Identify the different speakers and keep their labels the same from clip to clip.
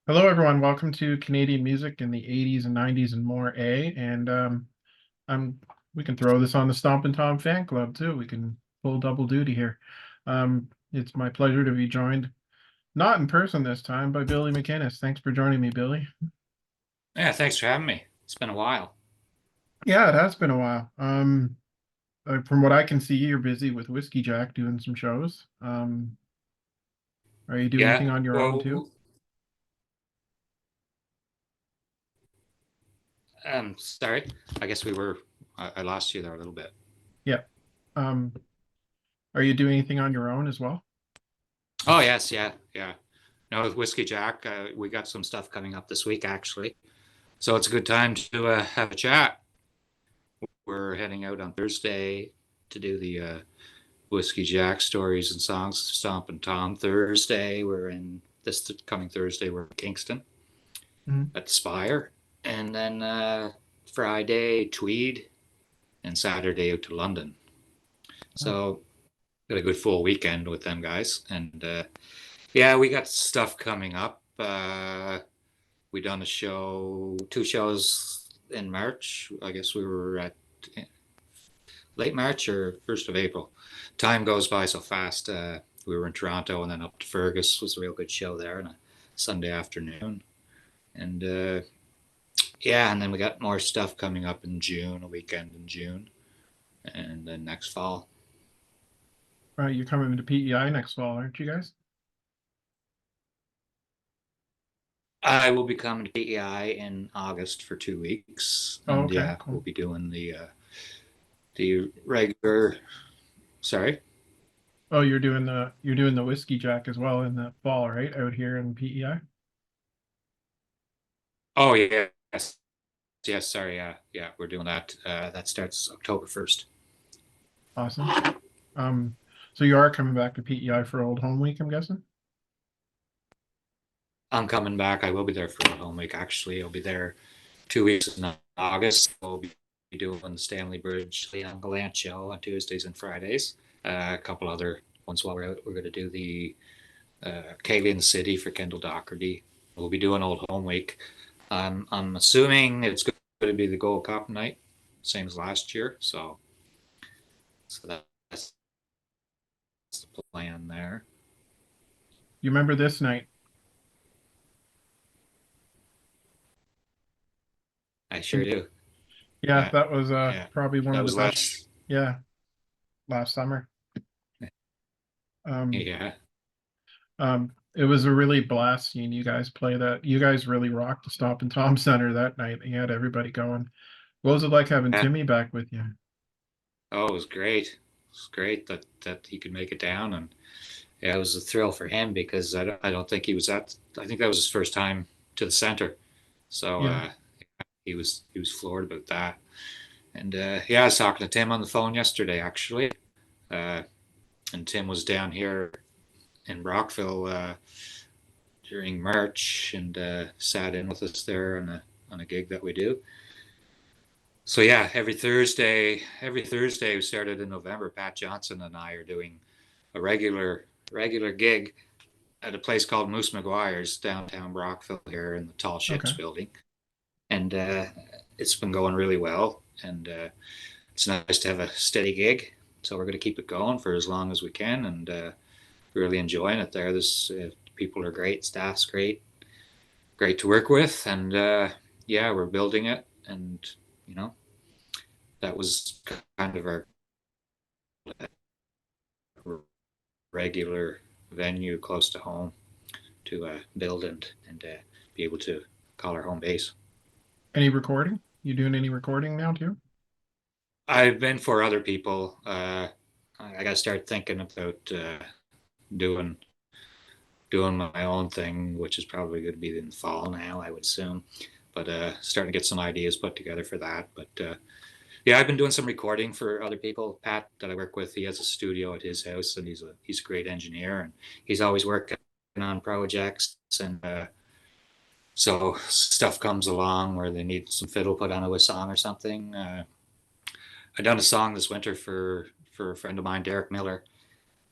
Speaker 1: Hello, everyone. Welcome to Canadian music in the 80s and 90s and more, And I'm we can throw this on the Stompin Tom fan club too. We can pull double duty here. It's my pleasure to be joined, not in person this time, by Billy MacInnis. Thanks for joining me, Billy.
Speaker 2: Yeah, thanks for having me. It's been a while.
Speaker 1: Yeah, it has been a while. From what I can see, you're busy with Whiskey Jack doing some shows. Are you doing
Speaker 2: Yeah,
Speaker 1: anything on your own too?
Speaker 2: well, sorry. I guess I lost you there a little bit.
Speaker 1: Yeah. Um, are you doing anything on your own as well?
Speaker 2: Oh, yes, yeah, yeah. No, with Whiskey Jack, we got some stuff coming up this week, actually. So it's a good time to have a chat. We're heading out on Thursday to do the Whiskey Jack stories and songs, Stompin Tom. Thursday, we're in this coming Thursday, we're in Kingston
Speaker 1: Mhm.
Speaker 2: at the Spire. And then Friday, Tweed, and Saturday out to London. So got a good full weekend with them guys, and yeah, we got stuff coming up. We done a show, two shows in March. I guess we were at late March or 1st of April. Time goes by so fast. We were in Toronto and then up to Fergus. It was a real good show there on a Sunday afternoon, and yeah, and then we got more stuff coming up in June, a weekend in June, and then next fall.
Speaker 1: Right, you're coming to PEI next fall, aren't you guys?
Speaker 2: I will be coming to PEI in August for 2 weeks,
Speaker 1: Oh,
Speaker 2: and
Speaker 1: okay,
Speaker 2: yeah, we'll
Speaker 1: cool.
Speaker 2: be doing the regular. Sorry.
Speaker 1: Oh, you're doing the Whiskey Jack as well in the fall, right? Out here in PEI.
Speaker 2: Oh yeah, yes, yes. Sorry. Yeah, we're doing that. That starts October 1st.
Speaker 1: Awesome. Um, so you are coming back to PEI for Old Home Week, I'm guessing?
Speaker 2: I'm coming back. I will be there for a home week. Actually, I'll be there 2 weeks in August. We'll be doing the Stanley Bridge Leon Gallant show on Tuesdays and Fridays. A couple other ones while we're out. We're going to do the Kaylee in the City for Kendall Doherty. We'll be doing Old Home Week. I'm assuming it's going to be the Gold Cup night, same as last year. So that's the plan there.
Speaker 1: You remember this night?
Speaker 2: I sure do.
Speaker 1: Yeah,
Speaker 2: Yeah,
Speaker 1: that was
Speaker 2: yeah.
Speaker 1: probably one
Speaker 2: That
Speaker 1: of the
Speaker 2: was
Speaker 1: best.
Speaker 2: last.
Speaker 1: Yeah, last summer. Um,
Speaker 2: Yeah.
Speaker 1: it was a really blast seeing you guys play that. You guys really rocked the Stop and Tom Center that night. You had everybody going. What was it like having
Speaker 2: Yeah.
Speaker 1: Timmy back with you?
Speaker 2: Oh, it was great. It was great that he could make it down, and yeah, it was a thrill for him because I don't think he was at. I think that was his first time to the center, so
Speaker 1: Yeah.
Speaker 2: he was floored about that. And yeah, I was talking to Tim on the phone yesterday actually, uh, and Tim was down here in Brockville during March and sat in with us there on a gig that we do. So yeah, every Thursday we started in November. Pat Johnson and I are doing a regular gig at a place called Moose McGuire's downtown Brockville here in the Tall
Speaker 1: Okay.
Speaker 2: Ships building, and it's been going really well. And it's nice to have a steady gig. So we're going to keep it going for as long as we can, and really enjoying it there. This People are great, staff's great to work with, and yeah, we're building it, and you know that was kind of our regular venue close to home to build and be able to call our home base.
Speaker 1: Any recording? You doing any recording now too?
Speaker 2: I've been for other people. I got to start thinking about doing doing my own thing, which is probably going to be in the fall now, I would assume. But starting to get some ideas put together for that. But yeah, I've been doing some recording for other people. Pat, that I work with, he has a studio at his house, and he's a great engineer, and he's always working on projects. And so stuff comes along where they need some fiddle put onto a song or something. I done a song this winter for a friend of mine, Derek Miller,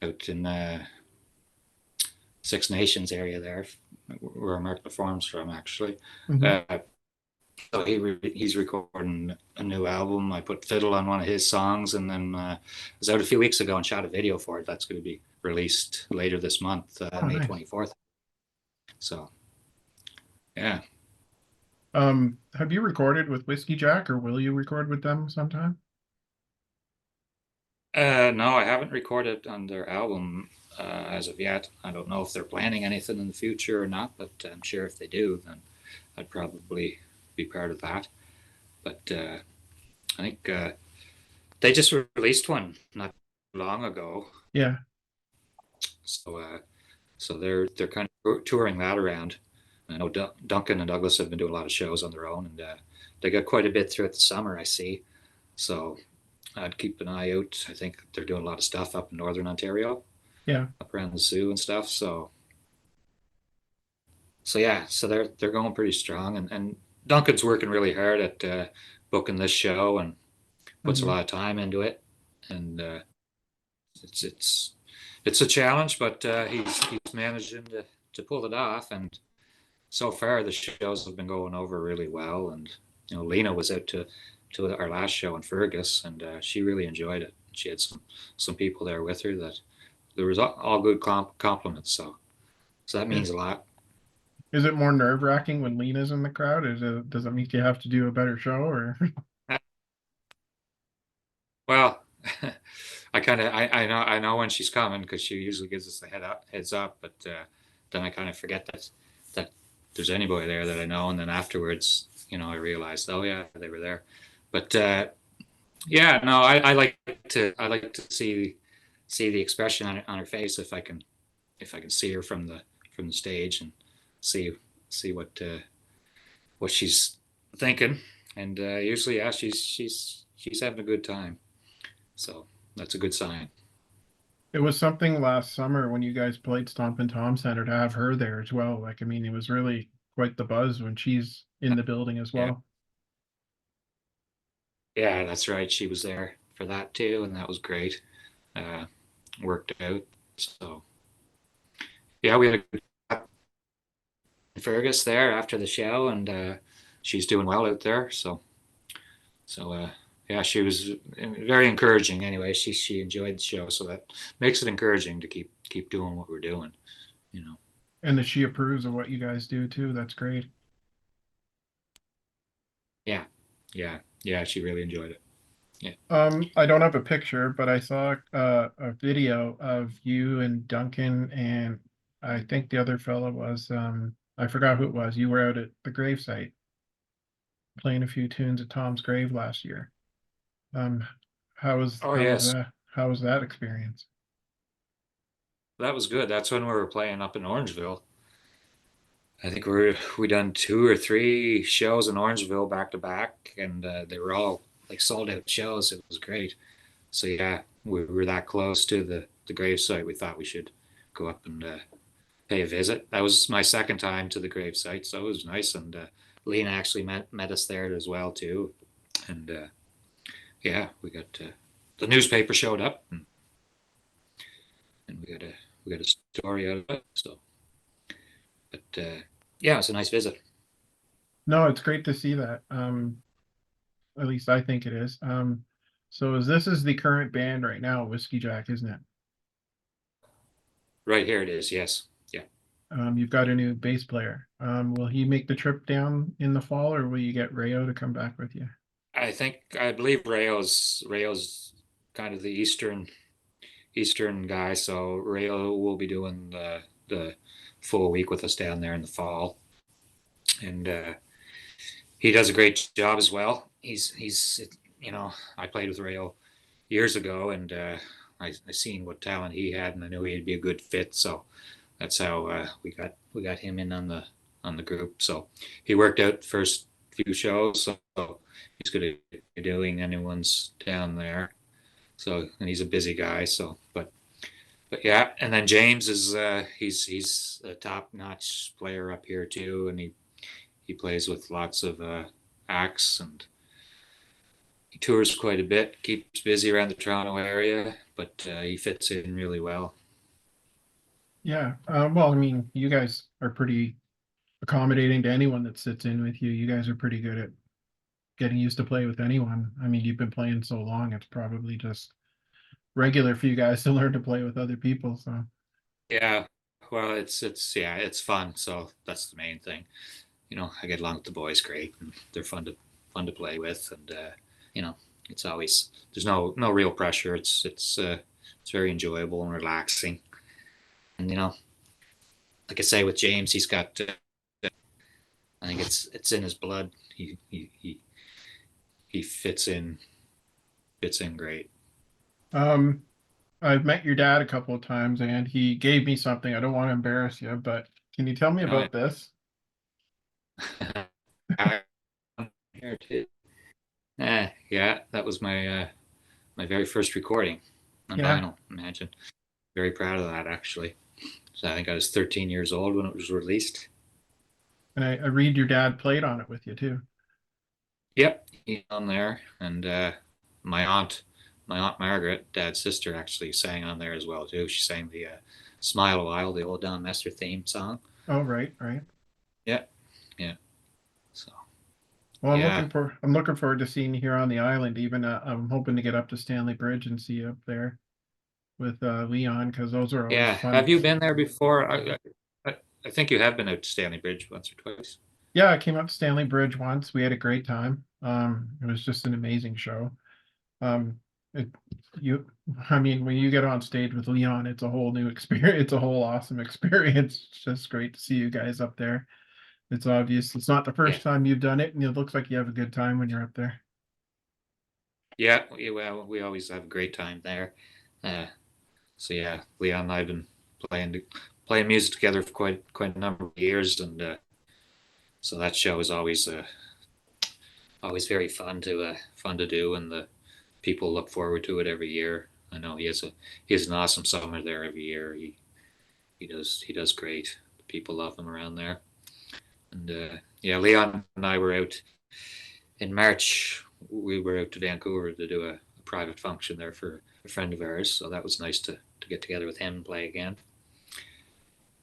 Speaker 2: out in Six Nations area there. where Mark performs from, actually.
Speaker 1: Hmm.
Speaker 2: Uh, so he's recording a new album. I put fiddle on one of his songs, and then I was out a few weeks ago and shot a video for it. That's going to be released later this month,
Speaker 1: Oh,
Speaker 2: May
Speaker 1: nice.
Speaker 2: 24th. So yeah.
Speaker 1: Have you recorded with Whiskey Jack, or will you record with them sometime?
Speaker 2: No, I haven't recorded on their album as of yet. I don't know if they're planning anything in the future or not, but I'm sure if they do, then I'd probably be part of that. But I think they just released one not long ago,
Speaker 1: Yeah.
Speaker 2: so they're kind of touring that around. I know Duncan and Douglas have been doing a lot of shows on their own, and they got quite a bit throughout the summer, I see. So I'd keep an eye out. I think they're doing a lot of stuff up in northern Ontario,
Speaker 1: Yeah.
Speaker 2: up around the zoo and stuff. So yeah, so they're going pretty strong, and Duncan's working really hard at booking this show and puts a
Speaker 1: Hmm.
Speaker 2: lot of time into it, and it's it's it's a challenge, but he's managing to pull it off, and so far the shows have been going over really well, and Lena was out to our last show in Fergus, and she really enjoyed it. She had some people there with her that there was all good compliments, so that
Speaker 1: Is,
Speaker 2: means a lot.
Speaker 1: is it more nerve-wracking when Lena's in the crowd? Does it make you have to do a better show, or?
Speaker 2: Well, I know when she's coming because she usually gives us the heads up, but then I kind of forget that there's anybody there that I know, and then afterwards, I realized, oh yeah, they were there. But yeah, no, I like to see the expression on her face if I can see her from the stage and see see what she's thinking, and usually, yeah, she's having a good time. So that's a good sign.
Speaker 1: It was something last summer when you guys played Stompin Tom Center to have her there as well. Like, I mean, it was really quite the buzz when she's in the building as
Speaker 2: Yeah,
Speaker 1: well.
Speaker 2: yeah, that's right. She was there for that too, and that was great. Uh, Worked out. So yeah, we had a good Fergus there after the show, and she's doing well out there. So yeah, she was very encouraging. Anyway, she enjoyed the show, so that makes it encouraging to keep doing what we're doing. You know.
Speaker 1: And that she approves of what you guys do too. That's great.
Speaker 2: Yeah, yeah, yeah. She really enjoyed it. Yeah.
Speaker 1: I don't have a picture, but I saw a video of you and Duncan, and I think the other fellow was I forgot who it was. You were out at the gravesite playing a few tunes at Tom's grave last year. Um,
Speaker 2: Oh
Speaker 1: how was
Speaker 2: yes,
Speaker 1: that? How was that experience?
Speaker 2: that was good. That's when we were playing up in Orangeville. I think we done 2 or 3 shows in Orangeville back to back, and they were all like sold out shows. It was great. So yeah, we were that close to the gravesite. We thought we should go up and pay a visit. That was my second time to the gravesite, so it was nice. And Lena actually met us there as well too. And yeah, we got the newspaper showed up, and we got a story out of it. So, but yeah, it was a nice visit.
Speaker 1: No, it's great to see that. At least I think it is. So is this is the current band right now, Whiskey Jack, isn't it?
Speaker 2: Right here it is. Yes. Yeah.
Speaker 1: You've got a new bass player. Will he make the trip down in the fall, or will you get Rayo to come back with you?
Speaker 2: I believe Rayo's kind of the eastern guy, so Rayo will be doing the full week with us down there in the fall, and he does a great job as well. He's I played with Rayo years ago, and I seen what talent he had, and I knew he'd be a good fit. So that's how we got him in on the group. So he worked out the first few shows, so he's good at doing anyone's down there. So and he's a busy guy. So but yeah, and then James is he's a top notch player up here too, and he plays with lots of acts, and he tours quite a bit, keeps busy around the Toronto area, but he fits in really well.
Speaker 1: Yeah. Well, I mean, you guys are pretty accommodating to anyone that sits in with you. You guys are pretty good at getting used to play with anyone. I mean, you've been playing so long, it's probably just regular for you guys to learn to play with other people. So
Speaker 2: Yeah. Well, it's yeah, it's fun. So that's the main thing. I get along with the boys great, and they're fun to play with, and you know, it's always there's no real pressure. It's very enjoyable and relaxing, and like I say with James, he's got I think it's in his blood. He fits in great.
Speaker 1: um I've met your dad a couple of times and he gave me something. I don't want to embarrass you, but can you tell me
Speaker 2: Oh,
Speaker 1: about this?
Speaker 2: yeah. Here too. Yeah, that was my very first recording on
Speaker 1: Yeah.
Speaker 2: vinyl. Imagine, very proud of that actually. So I think I was 13 years old when it was released.
Speaker 1: And I read your dad played on it with you too.
Speaker 2: Yep, he's on there, and my aunt, my aunt Margaret, Dad's sister, actually sang on there as well too. She sang the "Smile a While," the old Don Messer theme song.
Speaker 1: Oh, right, right.
Speaker 2: Yeah, yeah. So
Speaker 1: Well,
Speaker 2: yeah,
Speaker 1: I'm looking forward to seeing you here on the island. Even I'm hoping to get up to Stanley Bridge and see you up there with Leon because those are always
Speaker 2: yeah.
Speaker 1: fun.
Speaker 2: Have you been there before? I think you have been out to Stanley Bridge once or twice.
Speaker 1: Yeah, I came up to Stanley Bridge once. We had a great time. It was just an amazing show. Um, it, you, I mean, when you get on stage with Leon, it's a whole new experience. It's a whole awesome experience. It's just great to see you guys up there. It's obvious it's not the
Speaker 2: Yeah,
Speaker 1: first time you've done it, and it looks like you have a good time when you're up there.
Speaker 2: yeah. Well, we always have a great time there. Uh, so yeah, Leon and I've been playing playing music together for quite a number of years, and so that show is always very fun to do, and the people look forward to it every year. I know he has an awesome summer there every year. He does great. The people love him around there, and yeah, Leon and I were out in March. We were out to Vancouver to do a private function there for a friend of ours, so that was nice to get together with him and play again.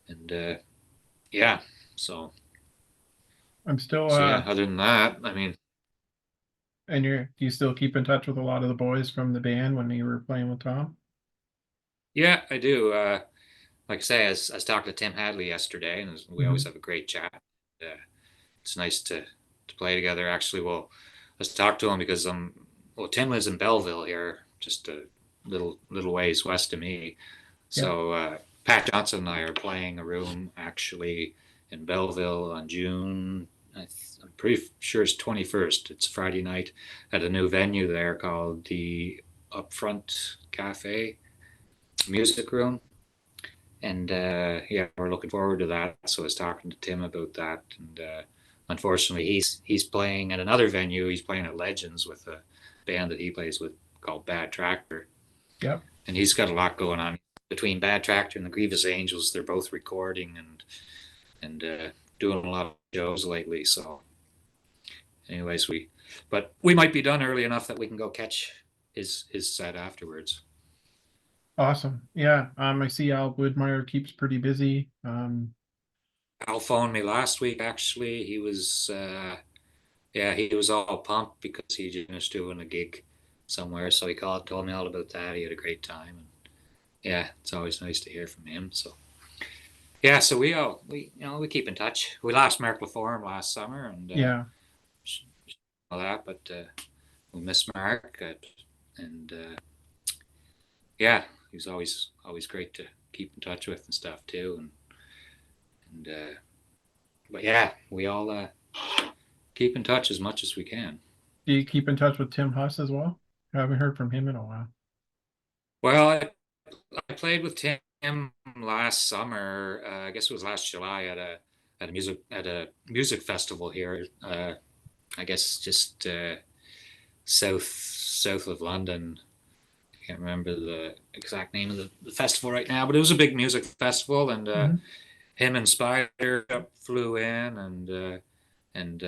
Speaker 2: And yeah, so
Speaker 1: I'm still
Speaker 2: so yeah. Other than that, I mean,
Speaker 1: and do you still keep in touch with a lot of the boys from the band when you were playing with Tom?
Speaker 2: yeah, I do. Like I say, I was talking to Tim Hadley yesterday, and we always
Speaker 1: Hmm.
Speaker 2: have a great chat. It's nice to play together. Actually, well, let's talk to him because well, Tim lives in Belleville here, just a little ways west of me.
Speaker 1: Yeah.
Speaker 2: So Pat Johnson and I are playing a room actually in Belleville on June. I'm pretty sure it's 21st. It's Friday night at a new venue there called the Upfront Cafe Music Room, and yeah, we're looking forward to that. So I was talking to Tim about that, and unfortunately, he's playing at another venue. He's playing at Legends with a band that he plays with called Bad Tractor,
Speaker 1: Yep.
Speaker 2: and he's got a lot going on between Bad Tractor and the Grievous Angels. They're both recording and doing a lot of shows lately. So, anyways, we might be done early enough that we can go catch his set afterwards.
Speaker 1: Awesome. Yeah. I see Al Woodmeyer keeps pretty busy.
Speaker 2: Al phoned me last week. Actually, he was yeah, he was all pumped because he just finished doing a gig somewhere. So he called, told me all about that. He had a great time, and yeah, it's always nice to hear from him. So yeah, so we keep in touch. We lost Mark LaForme last summer and
Speaker 1: Yeah.
Speaker 2: all that, but we miss Mark, and yeah, he was always great to keep in touch with and stuff too. And but yeah, we all keep in touch as much as we can.
Speaker 1: Do you keep in touch with Tim Huss as well? I haven't heard from him in a while.
Speaker 2: Well, I played with Tim last summer. I guess it was last July at a music festival here. I guess just south of London. I can't remember the exact name of the festival right now, but it was a big music festival, and
Speaker 1: Hmm.
Speaker 2: him and Spider flew in, and and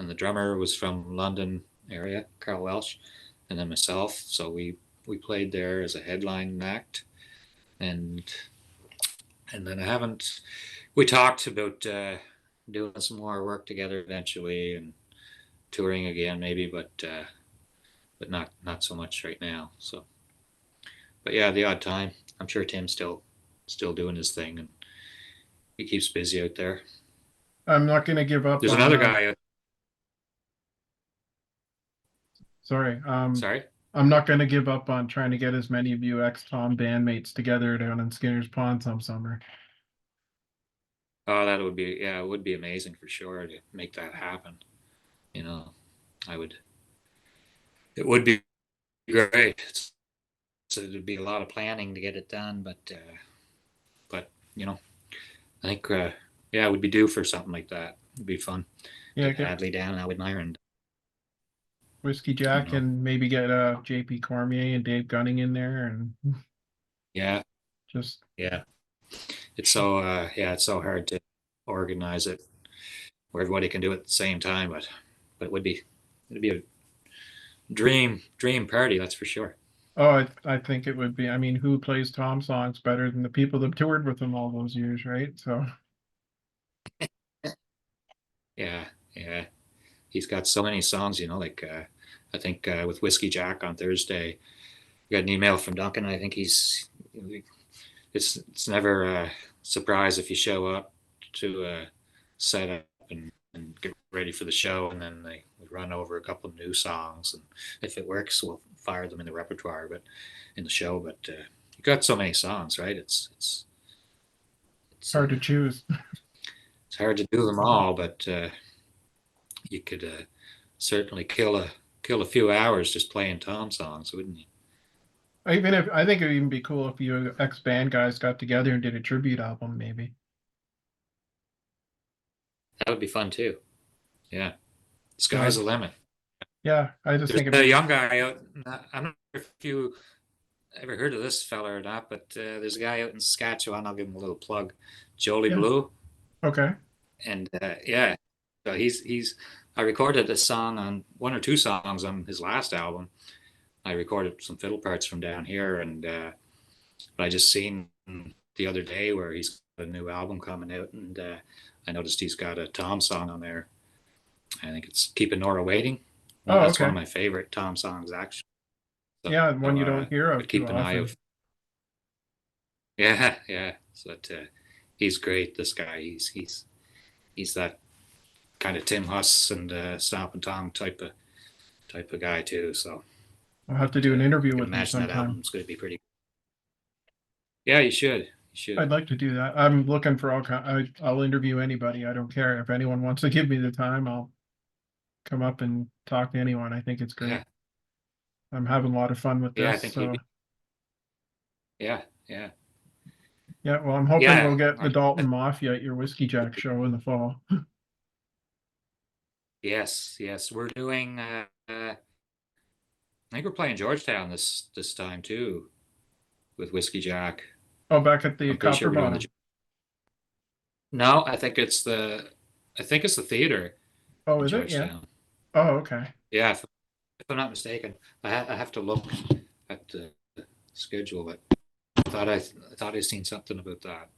Speaker 2: the drummer was from London area, Carl Welsh, and then myself. So we played there as a headline act, and and then I haven't. We talked about doing some more work together eventually and touring again maybe, but not so much right now. So, but yeah, the odd time. I'm sure Tim's still doing his thing and he keeps busy out there.
Speaker 1: I'm not going to give up
Speaker 2: There's
Speaker 1: on,
Speaker 2: another guy out.
Speaker 1: sorry,
Speaker 2: Sorry.
Speaker 1: I'm not going to give up on trying to get as many of you ex-Tom bandmates together down in Skinner's Pond some summer.
Speaker 2: Oh, that would be, yeah, it would be amazing for sure to make that happen. You know, I would. It would be great. So there'd be a lot of planning to get it done, but I think yeah, it would be due for something like that. It'd be fun.
Speaker 1: Yeah,
Speaker 2: Get
Speaker 1: get
Speaker 2: Hadley down, I would and
Speaker 1: Whiskey
Speaker 2: you
Speaker 1: Jack
Speaker 2: know,
Speaker 1: and maybe get JP Cormier and Dave Gunning in there and
Speaker 2: yeah,
Speaker 1: just
Speaker 2: yeah. It's so yeah, it's so hard to organize it where everybody can do it at the same time, but it'd be a dream party, that's for sure.
Speaker 1: oh, I think it would be. I mean, who plays Tom songs better than the people that toured with him all those years, right? So,
Speaker 2: Yeah, yeah. He's got so many songs, like I think with Whiskey Jack on Thursday, I got an email from Duncan. I think it's never a surprise if you show up to set up and get ready for the show, and then we run over a couple of new songs, and if it works, we'll fire them in the repertoire, but in the show. But you got so many songs, right? It's
Speaker 1: hard to choose.
Speaker 2: it's hard to do them all, but you could certainly kill a few hours just playing Tom songs, wouldn't you?
Speaker 1: Even if I think it would even be cool if you ex-band guys got together and did a tribute album, maybe.
Speaker 2: That would be fun too. Yeah,
Speaker 1: So,
Speaker 2: sky's the limit.
Speaker 1: yeah, I just
Speaker 2: There's
Speaker 1: think it'd
Speaker 2: a
Speaker 1: be.
Speaker 2: young guy out. I'm not sure if you ever heard of this fella or not, but there's a guy out in Saskatchewan. I'll give him a little plug, Jolie
Speaker 1: Yeah,
Speaker 2: Blue,
Speaker 1: okay.
Speaker 2: and yeah, so he's. I recorded a song on one or two songs on his last album. I recorded some fiddle parts from down here, and but I just seen the other day where he's got a new album coming out, and I noticed he's got a Tom song on there. I think it's "Keeping Nora Waiting." Well,
Speaker 1: Oh,
Speaker 2: that's one of
Speaker 1: okay.
Speaker 2: my favorite Tom songs, actually. So,
Speaker 1: Yeah, one you don't hear of
Speaker 2: but
Speaker 1: too
Speaker 2: keep an eye
Speaker 1: often.
Speaker 2: out. Yeah, yeah. So he's great. This guy, he's that kind of Tim Huss and Stompin Tom type of guy too. So,
Speaker 1: I'll have
Speaker 2: but
Speaker 1: to do an
Speaker 2: I
Speaker 1: interview
Speaker 2: can
Speaker 1: with him
Speaker 2: imagine that
Speaker 1: sometime.
Speaker 2: album's going to be pretty. Yeah, you should. You should.
Speaker 1: I'd like to do that. I'm looking for all kind. I'll interview anybody. I don't care if anyone wants to give me the time. I'll come up and talk to anyone. I think it's great.
Speaker 2: Yeah,
Speaker 1: I'm having a lot of fun with
Speaker 2: yeah. I
Speaker 1: this.
Speaker 2: think you'd
Speaker 1: So,
Speaker 2: be. Yeah, yeah,
Speaker 1: yeah, well, I'm hoping
Speaker 2: yeah.
Speaker 1: we'll get the Dalton Mafia at your Whiskey Jack show in the fall.
Speaker 2: Yes, yes. We're doing. I think we're playing Georgetown this time too with Whiskey Jack.
Speaker 1: Oh, back at the
Speaker 2: I'm pretty sure
Speaker 1: Copper
Speaker 2: we're doing the.
Speaker 1: Bottom.
Speaker 2: No, I think it's the theater
Speaker 1: Oh,
Speaker 2: in
Speaker 1: is it? Yeah.
Speaker 2: Georgetown.
Speaker 1: Oh, okay.
Speaker 2: Yeah, if I'm not mistaken. I have to look at the schedule, but I thought I seen something about that.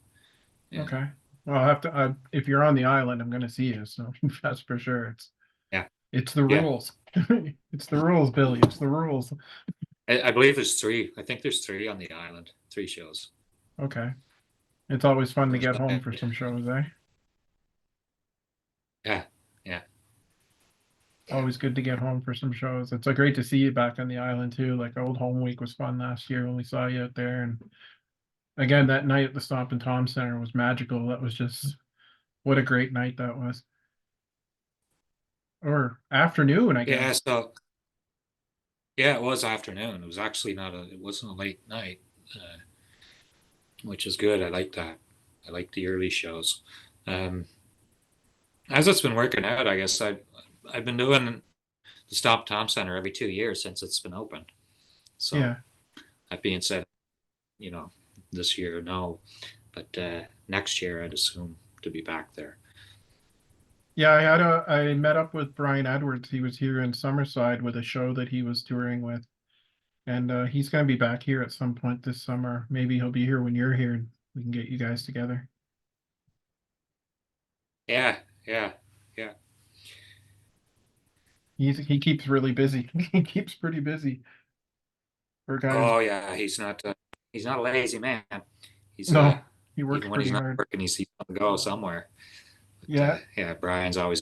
Speaker 2: Yeah,
Speaker 1: Okay. Well, I'll have to, if you're on the island, I'm going to see you. So that's for sure.
Speaker 2: yeah,
Speaker 1: It's the
Speaker 2: yeah.
Speaker 1: rules. It's the rules, Billy. It's the rules.
Speaker 2: I believe there's three. I think there's three on the island. Three shows.
Speaker 1: Okay. It's always fun to get
Speaker 2: But
Speaker 1: home for some shows, eh?
Speaker 2: yeah, yeah, yeah,
Speaker 1: Always good to get home for some shows. It's great to see you back on the island too. Like Old Home Week was fun last year when we saw you out there. And again, that night at the Stompin Tom Center was magical. That was just what a great night that was. Or afternoon, I
Speaker 2: yeah.
Speaker 1: guess.
Speaker 2: So yeah, it was afternoon. It was actually not a. It wasn't a late night, uh, which is good. I like that. I like the early shows. Um, as it's been working out, I guess I've been doing the Stop Tom Center every 2 years since it's been open. So
Speaker 1: Yeah.
Speaker 2: that being said, you know, this year no, but next year I'd assume to be back there.
Speaker 1: Yeah, I met up with Brian Edwards. He was here in Summerside with a show that he was touring with. And he's gonna be back here at some point this summer. Maybe he'll be here when you're here and we can get you guys together.
Speaker 2: Yeah, Yeah. Yeah.
Speaker 1: He keeps really busy. He keeps pretty busy for guys.
Speaker 2: Oh yeah, he's not a lazy man. He's
Speaker 1: No, he works
Speaker 2: even when he's
Speaker 1: pretty
Speaker 2: not
Speaker 1: hard.
Speaker 2: working, he's on the go somewhere. But
Speaker 1: Yeah,
Speaker 2: yeah, Brian's always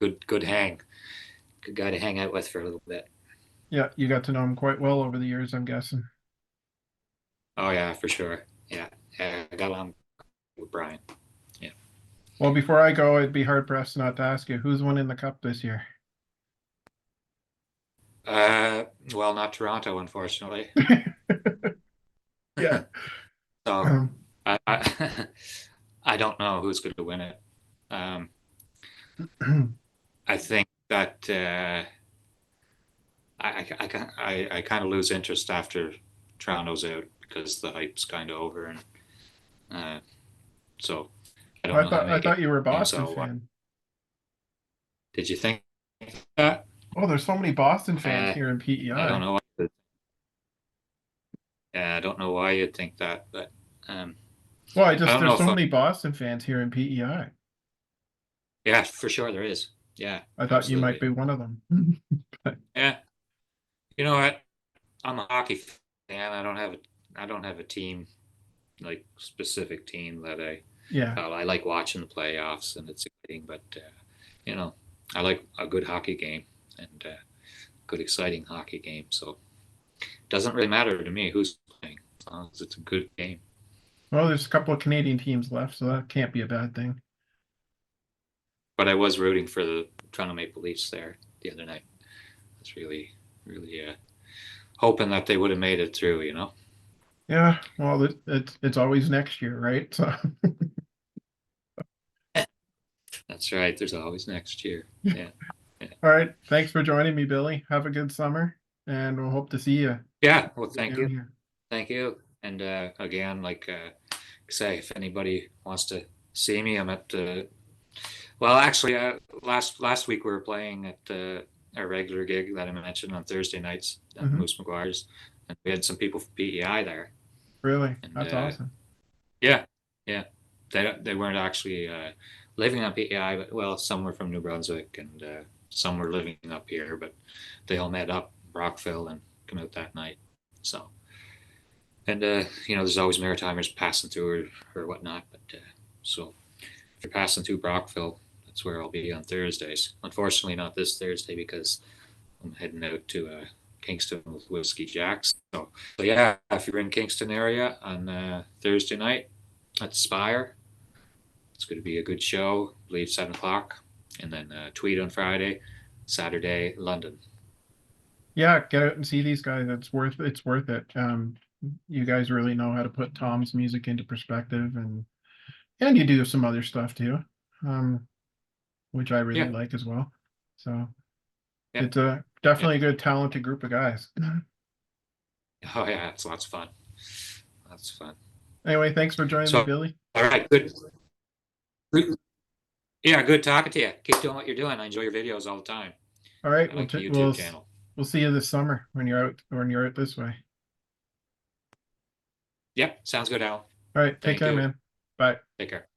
Speaker 2: good guy to hang out with for a little bit.
Speaker 1: yeah, you got to know him quite well over the years, I'm guessing.
Speaker 2: Oh yeah, for sure. Yeah, yeah, I got along with Brian. Yeah.
Speaker 1: Well, before I go, I'd be hard pressed not to ask you who's winning the cup this year.
Speaker 2: Uh, well, not Toronto, unfortunately.
Speaker 1: Yeah.
Speaker 2: So
Speaker 1: Um,
Speaker 2: I I don't know who's going to win it. Um, I think that I kind of lose interest after Toronto's out because the hype's kind of over, and uh, so I don't know how
Speaker 1: I
Speaker 2: many
Speaker 1: thought you were a
Speaker 2: games
Speaker 1: Boston
Speaker 2: I'll watch.
Speaker 1: fan.
Speaker 2: Did you think that?
Speaker 1: Oh, there's so many Boston fans
Speaker 2: Uh,
Speaker 1: here in
Speaker 2: I don't
Speaker 1: PEI.
Speaker 2: know. I don't know why you'd think that, but um,
Speaker 1: Well,
Speaker 2: I don't know
Speaker 1: there's so
Speaker 2: if
Speaker 1: many Boston fans here in PEI.
Speaker 2: yeah, for sure there is. Yeah,
Speaker 1: I thought you might
Speaker 2: absolutely.
Speaker 1: be one of them. But
Speaker 2: Yeah, you know what? I'm a hockey fan. I don't have a team like specific team that
Speaker 1: yeah.
Speaker 2: I like watching the playoffs and it's exciting, but you know, I like a good hockey game and good exciting hockey game. So it doesn't really matter to me who's playing as long as it's a good game.
Speaker 1: Well, there's a couple of Canadian teams left, so that can't be a bad thing.
Speaker 2: But I was rooting for the Toronto Maple Leafs there the other night. I was really hoping that they would have made it through. You know.
Speaker 1: Yeah, well, it's always next year, right? So,
Speaker 2: That's right. There's always next year. Yeah. Yeah.
Speaker 1: all right. Thanks for joining me, Billy. Have a good summer, and we'll hope to see you
Speaker 2: Yeah. Well, thank
Speaker 1: down
Speaker 2: you.
Speaker 1: here.
Speaker 2: Thank you. And again, say, if anybody wants to see me, I'm at. Well, actually, last week we were playing at our regular gig that I mentioned on Thursday nights at
Speaker 1: Hmm.
Speaker 2: Moose McGuire's, and we had some people from PEI there.
Speaker 1: Really,
Speaker 2: And
Speaker 1: that's awesome.
Speaker 2: yeah, yeah, they weren't actually living on PEI, but well, some were from New Brunswick and some were living up here, but they all met up in Brockville and come out that night. So and you know, there's always Maritimers passing through or whatnot. But so if you're passing through Brockville, that's where I'll be on Thursdays. Unfortunately, not this Thursday because I'm heading out to Kingston with Whiskey Jacks. So yeah, if you're in Kingston area on Thursday night at Spire, it's going to be a good show. I believe 7 o'clock, and then Tweed on Friday, Saturday London.
Speaker 1: Yeah, get out and see these guys. It's worth it. You guys really know how to put Tom's music into perspective, and you do some other stuff too, um, which I really
Speaker 2: Yeah,
Speaker 1: like as well. So
Speaker 2: yeah,
Speaker 1: it's a
Speaker 2: yeah.
Speaker 1: definitely a good talented group of guys.
Speaker 2: Oh yeah, it's lots of fun. Lots of fun.
Speaker 1: Anyway, thanks for joining me,
Speaker 2: So
Speaker 1: Billy.
Speaker 2: all right, good. Yeah, good talking to you. Keep doing what you're doing. I enjoy your videos all the time.
Speaker 1: All right,
Speaker 2: I like the YouTube channel.
Speaker 1: we'll see you this summer when you're out this way.
Speaker 2: Yep, sounds good, Al.
Speaker 1: All right, take
Speaker 2: Thank
Speaker 1: care,
Speaker 2: you.
Speaker 1: man. Bye.
Speaker 2: Take care.